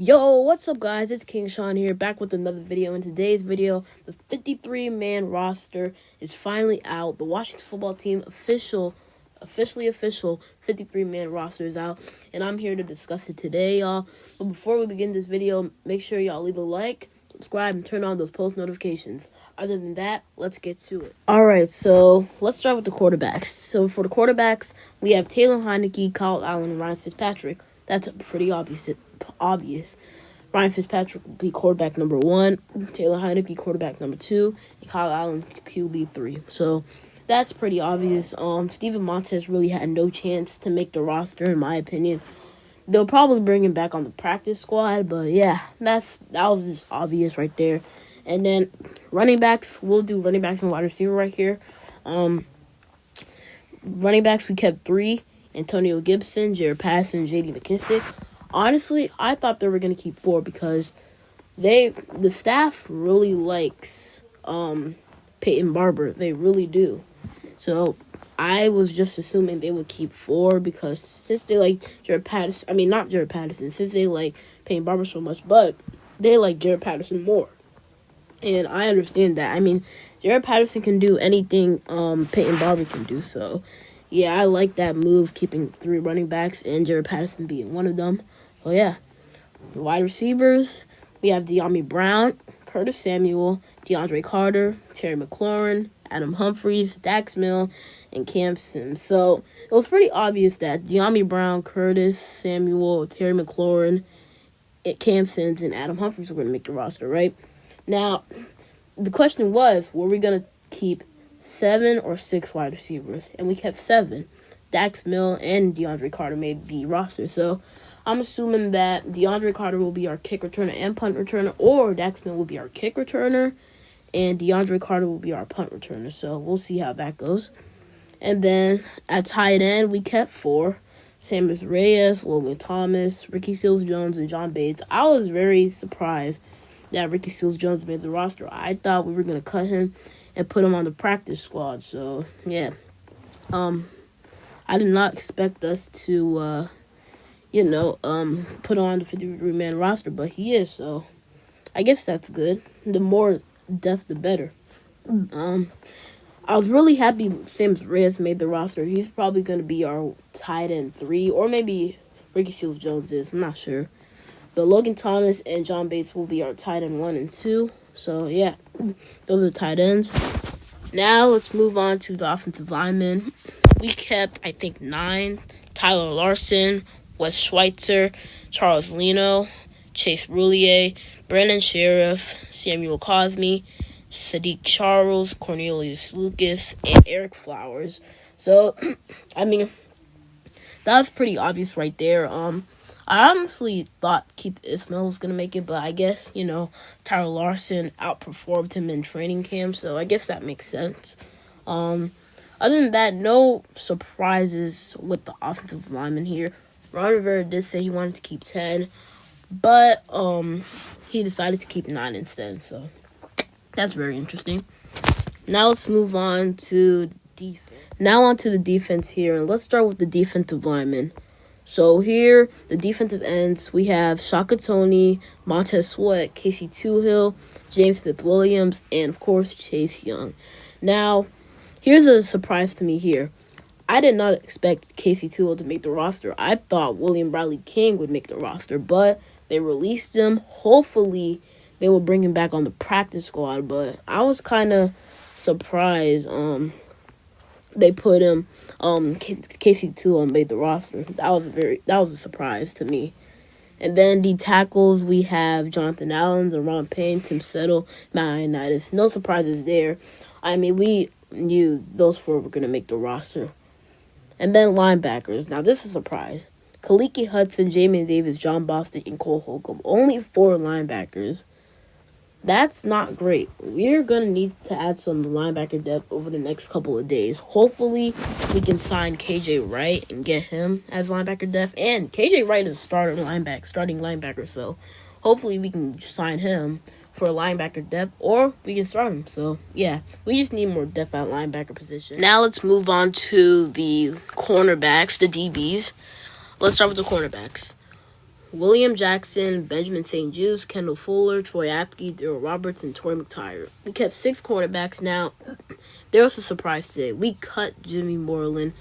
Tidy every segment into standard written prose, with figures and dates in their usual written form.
Yo, what's up guys? It's King Sean here, back with another video. In today's video, the 53-man roster is finally out. The Washington football team official 53-man roster is out, and I'm here to discuss it today, y'all. But before we begin this video, make sure y'all leave a like, subscribe, and turn on those post notifications. Other than that, let's get to it. Alright, so let's start with the quarterbacks. So for the quarterbacks, we have Taylor Heinicke, Kyle Allen, and Ryan Fitzpatrick. That's pretty obvious. Ryan Fitzpatrick will be quarterback number 1, Taylor Heinicke quarterback number 2, and Kyle Allen QB 3. So that's pretty obvious. Steven Montez really had no chance to make the roster, in my opinion. They'll probably bring him back on the practice squad, but yeah, that was just obvious right there. And then running backs, we'll do running backs and wide receiver right here. Running backs, we kept 3. Antonio Gibson, Jared Patterson, J.D. McKissick. Honestly, I thought they were going to keep 4 because the staff really likes Peyton Barber. They really do. So I was just assuming they would keep 4 because since they like Jared Patterson, since they like Peyton Barber so much, but they like Jared Patterson more. And I understand that. I mean, Jared Patterson can do anything Peyton Barber can do, so yeah, I like that move, keeping 3 running backs and Jared Patterson being one of them. So, yeah. The wide receivers, we have De'Ami Brown, Curtis Samuel, DeAndre Carter, Terry McLaurin, Adam Humphries, Dax Mill, and Cam Sims. So, it was pretty obvious that De'Ami Brown, Curtis Samuel, Terry McLaurin, Cam Sims, and Adam Humphries were going to make the roster, right? Now, the question was, were we going to keep 7 or 6 wide receivers? And we kept 7. Dax Mill and DeAndre Carter made the roster. So I'm assuming that DeAndre Carter will be our kick returner and punt returner, or Dax Mill will be our kick returner and DeAndre Carter will be our punt returner. So we'll see how that goes. And then at tight end, we kept 4. Sammis Reyes, Logan Thomas, Ricky Seals-Jones, and John Bates. I was very surprised that Ricky Seals-Jones made the roster. I thought we were going to cut him and put him on the practice squad. So, yeah. I did not expect us to, put on the 53-man roster, but he is. So, I guess that's good. The more depth, the better. I was really happy Sammis Reyes made the roster. He's probably going to be our tight end 3, or maybe Ricky Seals-Jones is. I'm not sure. But Logan Thomas and John Bates will be our tight end 1 and 2. So, yeah, those are the tight ends. Now, let's move on to the offensive linemen. We kept, I think, 9. Tyler Larson, Wes Schweitzer, Charles Leno, Chase Roulier, Brandon Sheriff, Samuel Cosme, Sadiq Charles, Cornelius Lucas, and Eric Flowers. So, I mean, that's pretty obvious right there. I honestly thought Keith Ismail was going to make it, but I guess, Tyler Larson outperformed him in training camp, so I guess that makes sense. Other than that, no surprises with the offensive lineman here. Ron Rivera did say he wanted to keep 10, but he decided to keep 9 instead, so that's very interesting. Now let's move on to defense. Now on to the defense here, and let's start with the defensive linemen. So here, the defensive ends, we have Shaka Toney, Montez Sweat, Casey Toohill, James Smith-Williams, and, of course, Chase Young. Now, here's a surprise to me here. I did not expect Casey Toohill to make the roster. I thought William Bradley King would make the roster, but they released him. Hopefully, they will bring him back on the practice squad, but I was kind of surprised they put him, Casey Toohill made the roster. That was a surprise to me. And then the tackles, we have Jonathan Allen, Deron Payne, Tim Settle, Matt Ioannidis. No surprises there. I mean, we knew those 4 were going to make the roster. And then linebackers. Now, this is a surprise. Kaliki Hudson, Jamin Davis, John Bostic, and Cole Holcomb. Only 4 linebackers. That's not great. We're going to need to add some linebacker depth over the next couple of days. Hopefully, we can sign KJ Wright and get him as linebacker depth. And KJ Wright is starting linebacker, so hopefully we can sign him for linebacker depth, or we can start him. So, yeah, we just need more depth at linebacker position. Now let's move on to the cornerbacks, the DBs. Let's start with the cornerbacks. William Jackson, Benjamin St. Juste, Kendall Fuller, Troy Apke, Daryl Roberts, and Torrey McTyer. We kept 6 cornerbacks. Now, there was a surprise today. We cut Jimmy Moreland.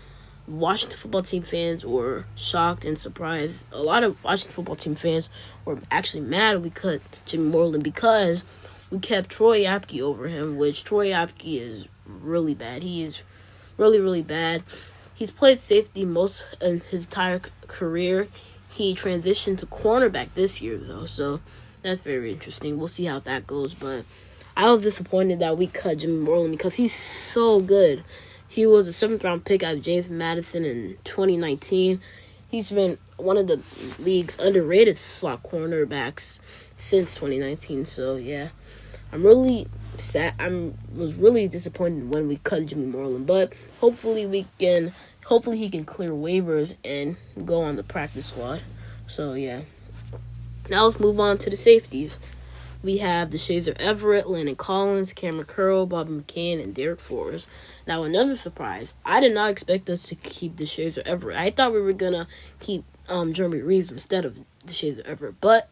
Washington football team fans were shocked and surprised. A lot of Washington football team fans were actually mad we cut Jimmy Moreland because we kept Troy Apke over him, which Troy Apke is really bad. He is really, really bad. He's played safety most of his entire career. He transitioned to cornerback this year, though, so that's very interesting. We'll see how that goes, but I was disappointed that we cut Jimmy Moreland because he's so good. He was a 7th-round pick out of James Madison in 2019. He's been one of the league's underrated slot cornerbacks since 2019, so yeah. I'm really sad. Was really disappointed when we cut Jimmy Moreland, but hopefully he can clear waivers and go on the practice squad. So yeah. Now let's move on to the safeties. We have Deshazer Everett, Landon Collins, Cameron Curl, Bobby McCain, and Derek Forrest. Now another surprise. I did not expect us to keep Deshazer Everett. I thought we were gonna keep Jeremy Reeves instead of Deshazer Everett, but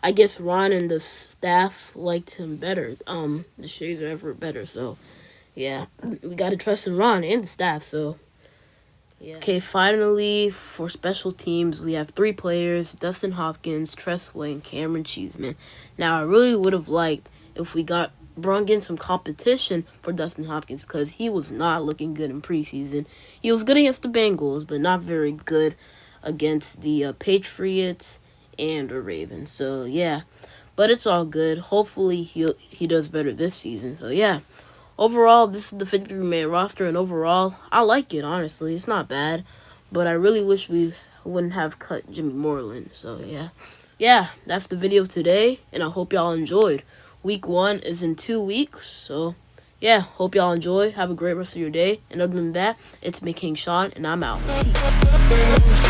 I guess Ron and the staff liked him better, Deshazer Everett better. So yeah, we gotta trust in Ron and the staff. So yeah. Okay, finally for special teams, we have 3 players: Dustin Hopkins, Tressway, and Cameron Cheeseman. Now I really would have liked if we brought in some competition for Dustin Hopkins because he was not looking good in preseason. He was good against the Bengals, but not very good against the Patriots and the Ravens. So yeah, but it's all good. Hopefully he does better this season. So yeah, overall this is the 53-man roster, and overall I like it. Honestly, it's not bad, but I really wish we wouldn't have cut Jimmy Moreland. So yeah, that's the video today, and I hope y'all enjoyed. Week 1 is in 2 weeks, so yeah, hope y'all enjoy. Have a great rest of your day. And other than that, it's me, King Sean, and I'm out. Peace.